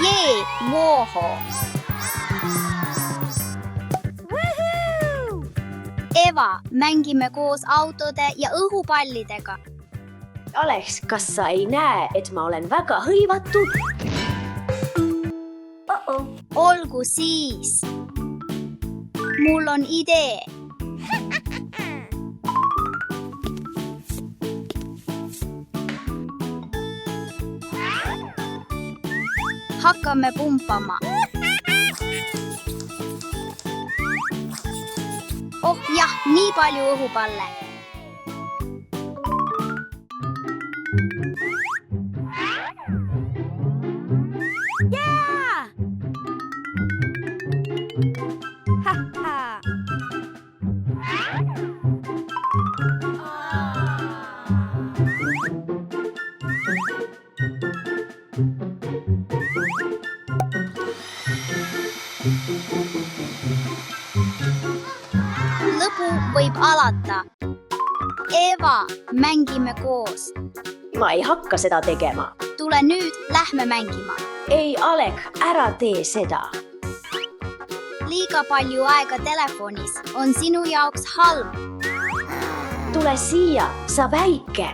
Jee, Moho! Eva, mängime koos autode ja õhupallidega. Alex, kas sa ei näe, et ma olen väga hõivatud? Olgu siis. Mul on idee. Hakkame pumpama. Oh jah, nii palju õhupalle. Lõbu võib alata. Eva, mängime koos. Ma ei hakka seda tegema. Tule nüüd, lähme mängima. Ei, Alek, ära tee seda. Liiga palju aega telefonis on sinu jaoks halb. Tule siia, sa väike.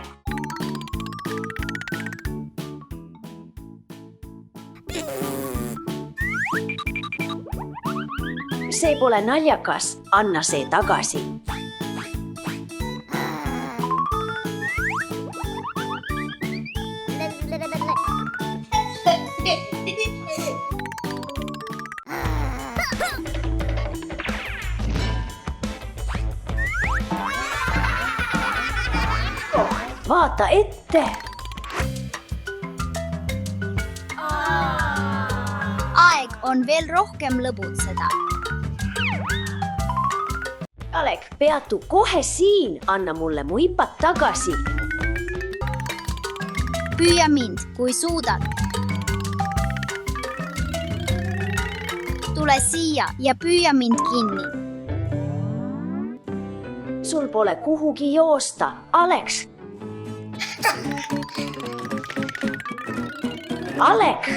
See pole naljakas, anna see tagasi. Vaata ette! Aeg on veel rohkem lõbutseda. Alek, peatu kohe siin, anna mulle mu ipad tagasi. Püüa mind, kui suudad. Tule siia ja püüa mind kinni. Sul pole kuhugi joosta, Alex. Alek!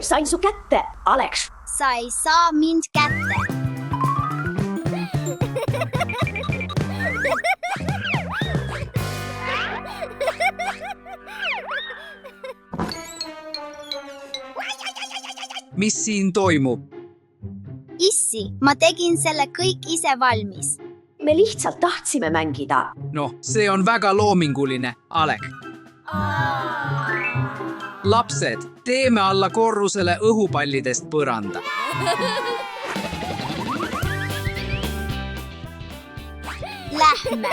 Sain su kätte, Alex. Sa ei saa mind kätte. Mis siin toimub? Issi, ma tegin selle kõik ise valmis. Me lihtsalt tahtsime mängida. Noh, see on väga loominguline, Alek. Lapsed, teeme alla korrusele õhupallidest põranda. Lähme.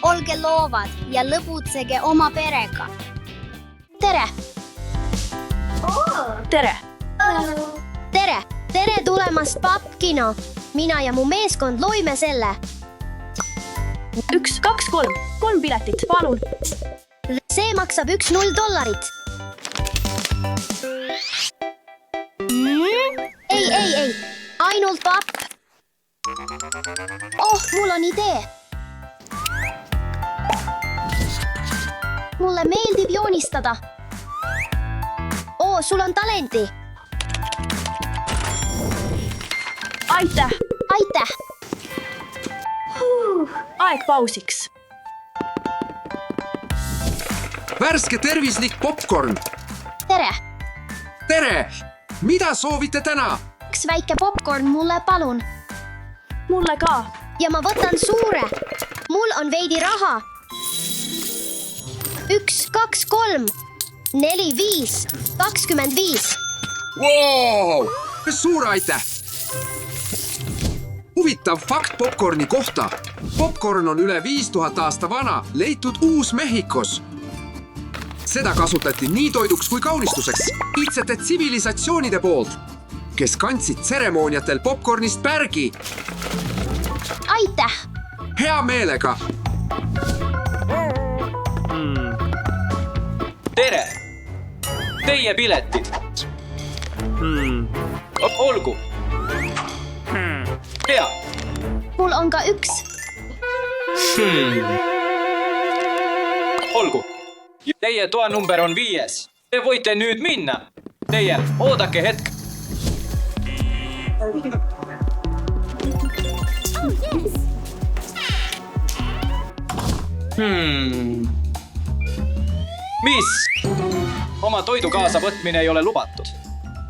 Olge loovad ja lõbutsege oma perega. Tere! Tere! Tere! Tere tulemast Pappkino! Mina ja mu meeskond loime selle. 1, 2, 3. 3 piletit, palun. See maksab $1. Ei. Ainult papp. Oh, mul on idee. Mulle meeldib joonistada. Sul on talenti. Aitäh! Aitäh! Aeg pausiks. Värske tervislik popcorn. Tere! Tere! Mida soovite täna? Üks väike popcorn mulle palun. Mulle ka. Ja ma võtan suure. Mul on veidi raha. 1, 2, 3, 4, 5, 25. Wow! Suur aitäh! huvitav fakt popcorni kohta. Popcorn on üle 5000 aasta vana, leitud Uus-Mehhikos. Seda kasutati nii toiduks kui kaunistuseks iidsete tsivilisatsioonide poolt, kes kandsid tseremooniatel popcornist pärgi. Aitäh! Hea meelega! Tere! Teie piletid. Olgu. Hea. Mul on ka üks. Olgu. Teie toanumber on 5. Te võite nüüd minna. Teie, oodake hetk. Mis? Oma toidu kaasavõtmine ei ole lubatud.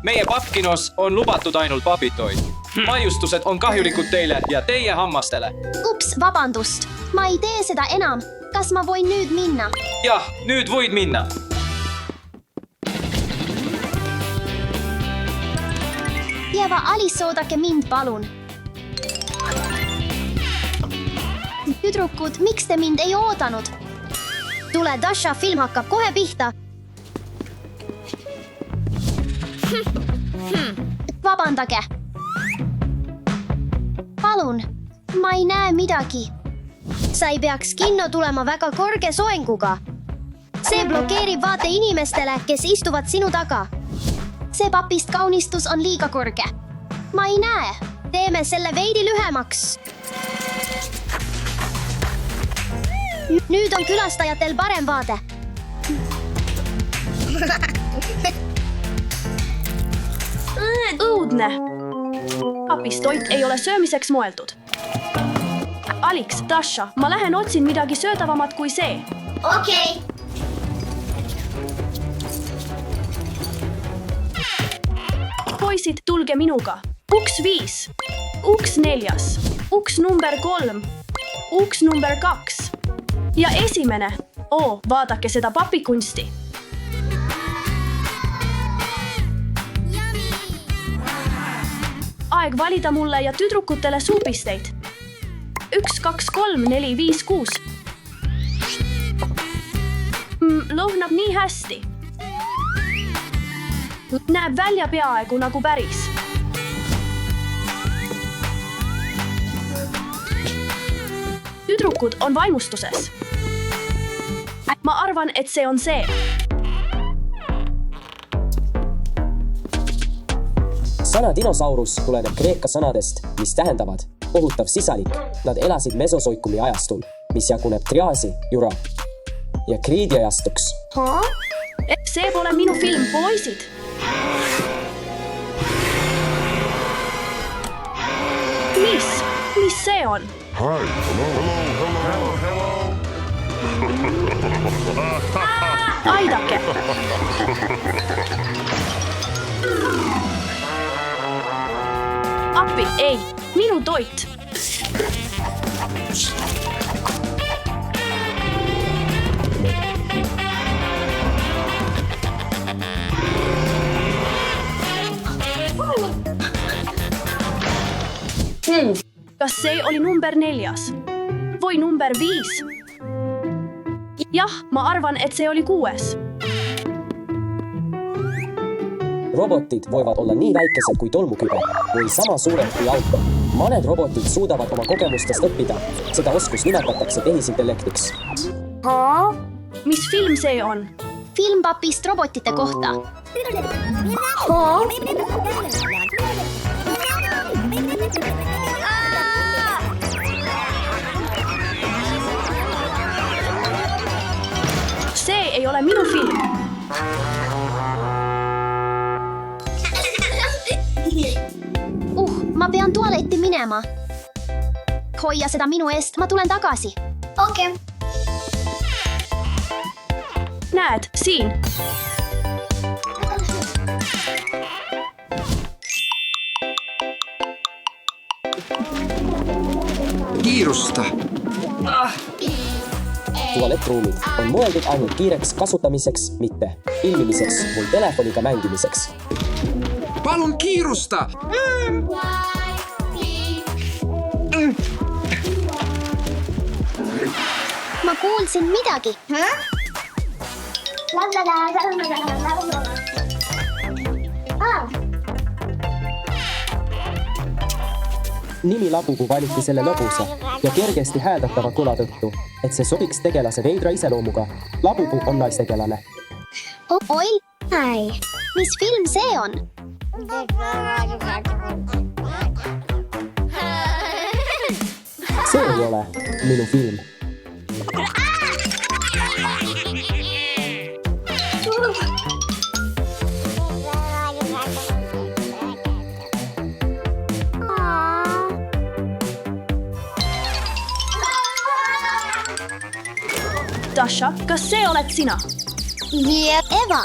Meie papkinos on lubatud ainult papitoid. Maiustused on kahjulikud teile ja teie hammastele. Ups, vabandust. Ma ei tee seda enam. Kas ma võin nüüd minna? Jah, nüüd võid minna. Jeva, Alice, oodake mind, palun. Tüdrukud, miks te mind ei oodanud? Tule, Dasha, film hakkab kohe pihta. Vabandage. Palun, ma ei näe midagi. Sa ei peaks kinno tulema väga kõrge soenguga. See blokeerib vaate inimestele, kes istuvad sinu taga. See papist kaunistus on liiga kõrge. Ma ei näe. Teeme selle veidi lühemaks. Nüüd on külastajatel parem vaade. Õudne! Papistoit ei ole söömiseks mõeldud. Alex, Dasha, ma lähen otsin midagi söödavamat kui see. Okei. Poisid, tulge minuga. Uks 5, uks 4, uks number 3, uks number 2 ja esimene. Vaadake seda papikunsti. Aeg valida mulle ja tüdrukutele suupisteid. 1, 2, 3, 4, 5, 6. Lõhnab nii hästi. Näeb välja peaaegu nagu päris. Tüdrukud on vaimustuses. Ma arvan, et see on see. Sõna dinosaurus tuleneb kreeka sõnadest, mis tähendavad ohutav sisalik. Nad elasid mesosoikumi ajastul, mis jaguneb triaasi, jura ja kriidi ajastuks. See pole minu film, poisid. Mis see on? Aidake! Appi, ei, minu toit! Kas see oli number 4? Või number 5? Jah, ma arvan, et see oli 6. Robotid võivad olla nii väikesed kui tolmukübe või sama suured kui auto. Mõned robotid suudavad oma kogemustest õppida. Seda oskust nimetatakse tehisintellektiks. Mis film see on? Film papist robotite kohta. See ei ole minu film. Ma pean tualetti minema. Hoia seda minu eest, ma tulen tagasi. Okei. Näed, siin. Kiirusta! Tualettruumid on mõeldud ainult kiireks kasutamiseks, mitte filmimiseks või telefoniga mängimiseks. Palun kiirusta! ma kuulsin midagi. nimi Labubu valiti selle lõbusa ja kergesti hääldatava kõla tõttu, et see sobiks tegelase veidra iseloomuga. Labubu on naistegelane. Oi, mis film see on? See ei ole minu film. Dasha, kas see oled sina? Eva!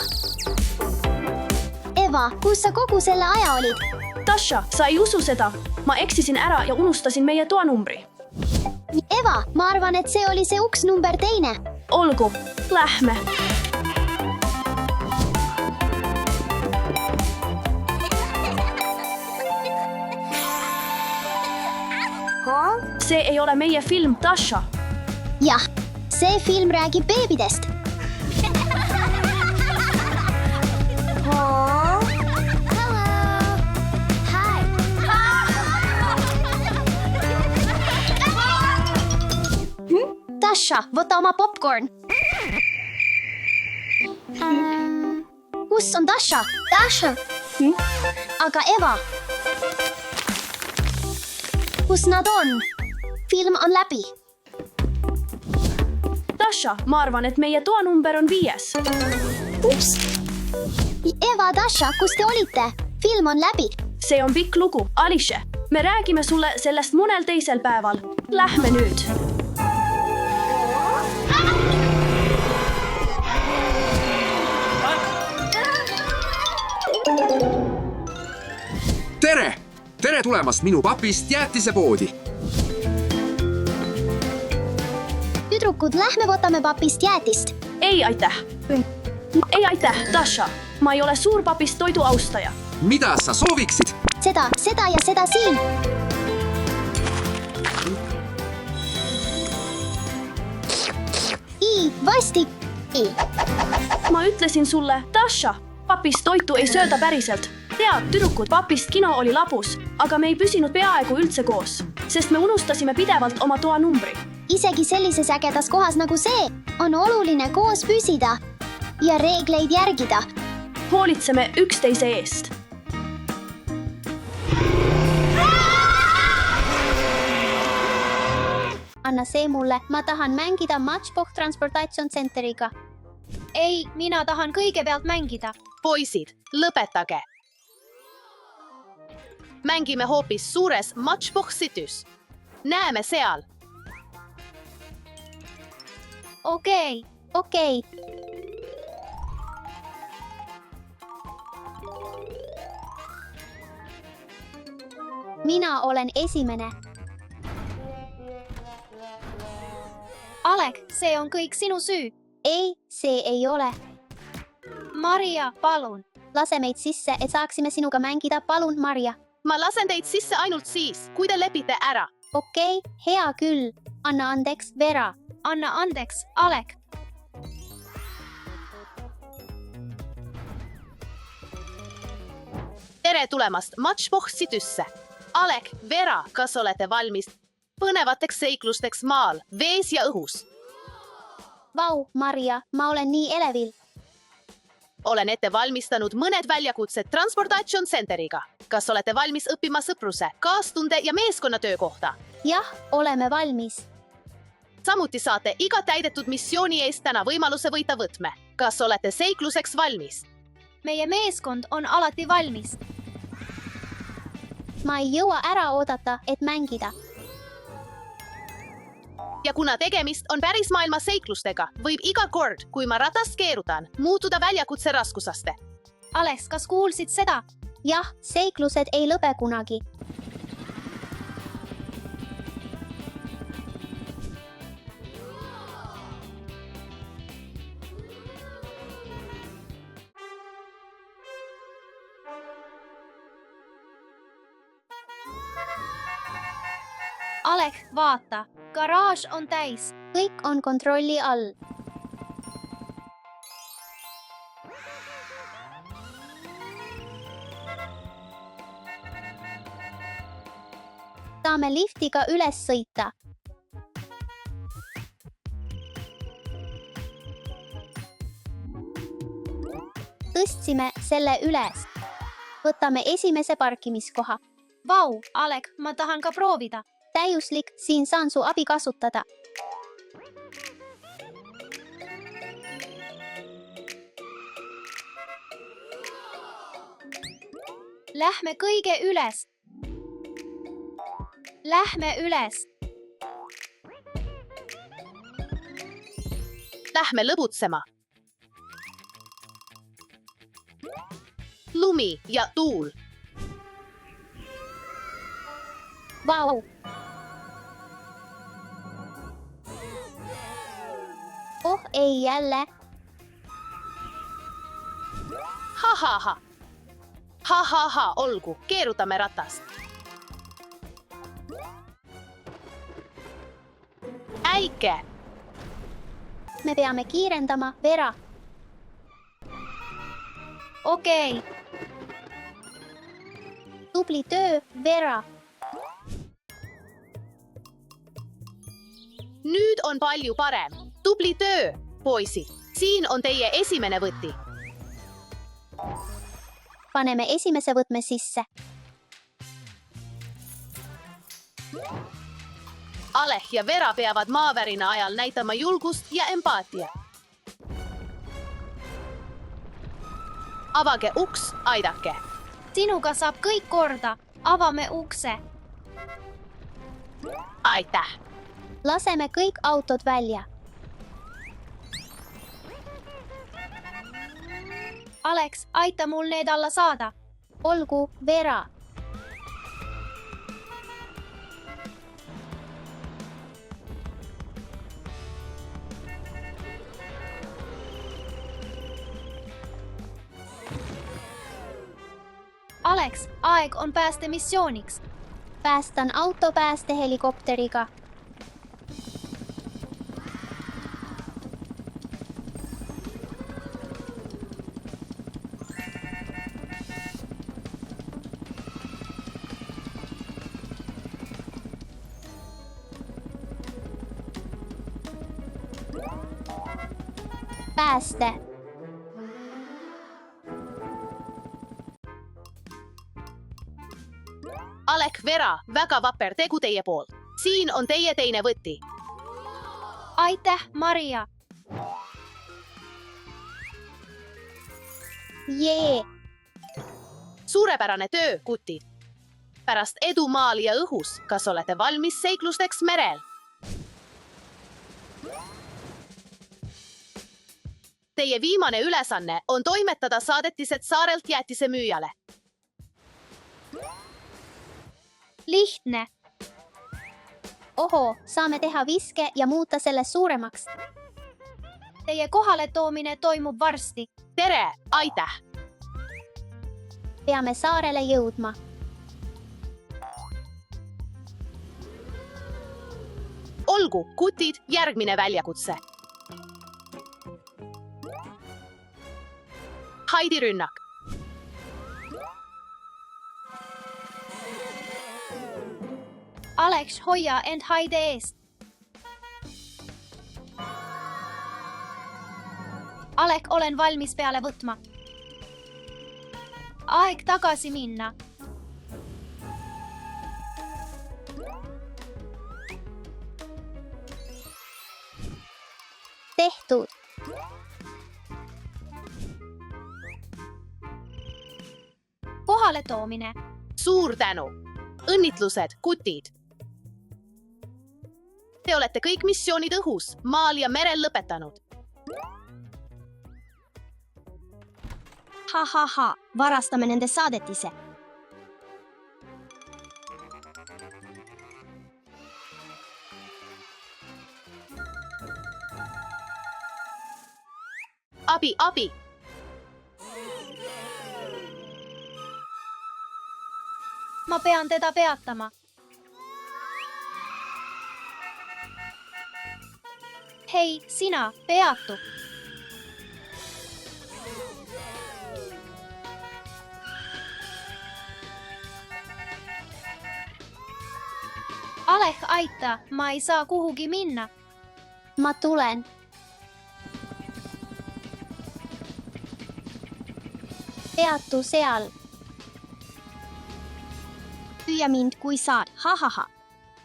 Eva, kus sa kogu selle aja olid? Dasha, sa ei usu seda. Ma eksisin ära ja unustasin meie toanumbri. Eva, ma arvan, et see oli see uks number 2. Olgu, lähme. See ei ole meie film, Dasha. Jah, see film räägib beebidest. Dasha, võta oma popcorn. Kus on Dasha? Dasha. Aga Eva. Kus nad on? Film on läbi. Dasha, ma arvan, et meie toanumber on 5. Ups. Eva, Dasha, kus te olite? Film on läbi. See on pikk lugu, Alice. Me räägime sulle sellest mõnel teisel päeval. Lähme nüüd. Tere! Tere tulemast minu papist jäätisepoodi! Tüdrukud, lähme võtame papist jäätist. Ei, aitäh. Ei, aitäh, Dasha. Ma ei ole suurpapist toidu austaja. Mida sa sooviksid? Seda ja seda siin. Vastik. Ma ütlesin sulle, Dasha, papist toitu ei sööda päriselt. Tead, tüdrukud, papist kino oli labus, aga me ei püsinud peaaegu üldse koos, sest me unustasime pidevalt oma toanumbri. Isegi sellises ägedas kohas nagu see on oluline koos püsida ja reegleid järgida. Hoolitseme üksteise eest. Anna see mulle, ma tahan mängida Matchbox Transportation Centeriga. Ei, mina tahan kõigepealt mängida. Poisid, lõpetage. Mängime hoopis suures Matchboxitys. Näeme seal. Okei. Mina olen esimene. Alek, see on kõik sinu süü. Ei, see ei ole. Maria, palun. Lase meid sisse, et saaksime sinuga mängida. Palun, Maria. Ma lasen teid sisse ainult siis, kui te lepite ära. Okei, hea küll. Anna andeks, Vera. Anna andeks, Alek. Tere tulemast Matchboxitysse. Alek, Vera, kas olete valmis põnevateks seiklusteks maal, vees ja õhus? Vau, Maria, ma olen nii elevil. Olen ette valmistanud mõned väljakutsed Transportation Centeriga. Kas olete valmis õppima sõpruse, kaastunde ja meeskonnatöö kohta? Jah, oleme valmis. Samuti saate iga täidetud missiooni eest täna võimaluse võita võtme. Kas olete seikluseks valmis? Meie meeskond on alati valmis. Ma ei jõua ära oodata, et mängida. Ja kuna tegemist on päris maailma seiklustega, võib iga kord, kui ma ratast keerutan, muutuda väljakutse raskusaste. Alex, kas kuulsid seda? Jah, seiklused ei lõpe kunagi. Alek, vaata, garaaž on täis. kõik on kontrolli all. saame liftiga üles sõita. tõstsime selle üles. võtame esimese parkimiskoha. Vau, Alek, ma tahan ka proovida. täiuslik, siin saan su abi kasutada. Lähme kõige üles. Lähme üles. Lähme lõbutsema. Lumi ja tuul. Vau. Oh ei jälle. Ha-ha-ha. Ha-ha-ha, olgu, keerutame ratast. Äike. Me peame kiirendama, Vera. Okei. Tubli töö, Vera. Nüüd on palju parem. Tubli töö, poisid. Siin on teie esimene võti. Paneme esimese võtme sisse. Aleh ja Vera peavad maavärina ajal näitama julgust ja empaatia. Avage uks, aidake. Sinuga saab kõik korda. Avame ukse. Aitäh. Laseme kõik autod välja. Aleks, aita mul need alla saada. Olgu, Vera. Aleks, aeg on päästemissiooniks. Päästan auto päästehelikopteriga. Pääste. Alek, Vera, väga vapper tegu teie poolt. Siin on teie teine võti. Aitäh, Maria. Jee. Suurepärane töö, kutid. Pärast edu maal ja õhus, kas olete valmis seiklusteks merel? Teie viimane ülesanne on toimetada saadetised saarelt jäätise müüjale. Lihtne. Oho, saame teha viske ja muuta selle suuremaks. Teie kohale toomine toimub varsti. Tere, aitäh! Peame saarele jõudma. Olgu, kutid, järgmine väljakutse. Haidi rünnak. Aleks, hoia end Haide eest. Alek, olen valmis peale võtma. Aeg tagasi minna. Tehtud. Kohale toomine. Suur tänu. Õnnitlused, kutid. Te olete kõik missioonid õhus, maal ja merel lõpetanud. Ha-ha-ha, varastame nende saadetise. Abi, abi! Ma pean teda peatama. hei, sina, peatu. Aleh, aita, ma ei saa kuhugi minna. Ma tulen. Peatu seal. Püüa mind, kui saad, hahaha.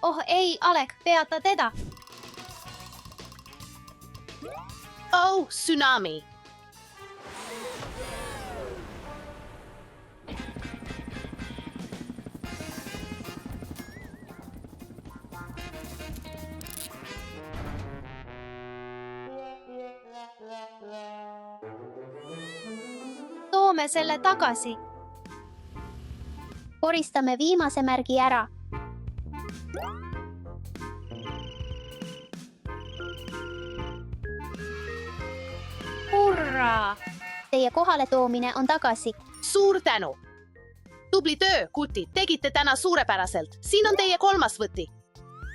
Oh ei, Alek, peata teda. Oh, tsunami. Toome selle tagasi. Koristame viimase märgi ära. Hurraa! Teie kohale toomine on tagasi. Suur tänu. Tubli töö, kutid, tegite täna suurepäraselt. Siin on teie 3. võti.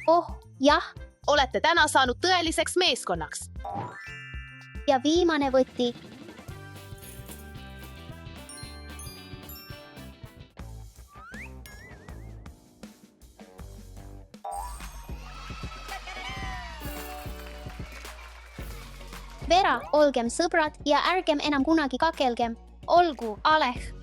Oh, jah, Olete täna saanud tõeliseks meeskonnaks. ja viimane võti. Vera, olgem sõbrad ja ärgem enam kunagi kakelgem. Olgu, Aleh.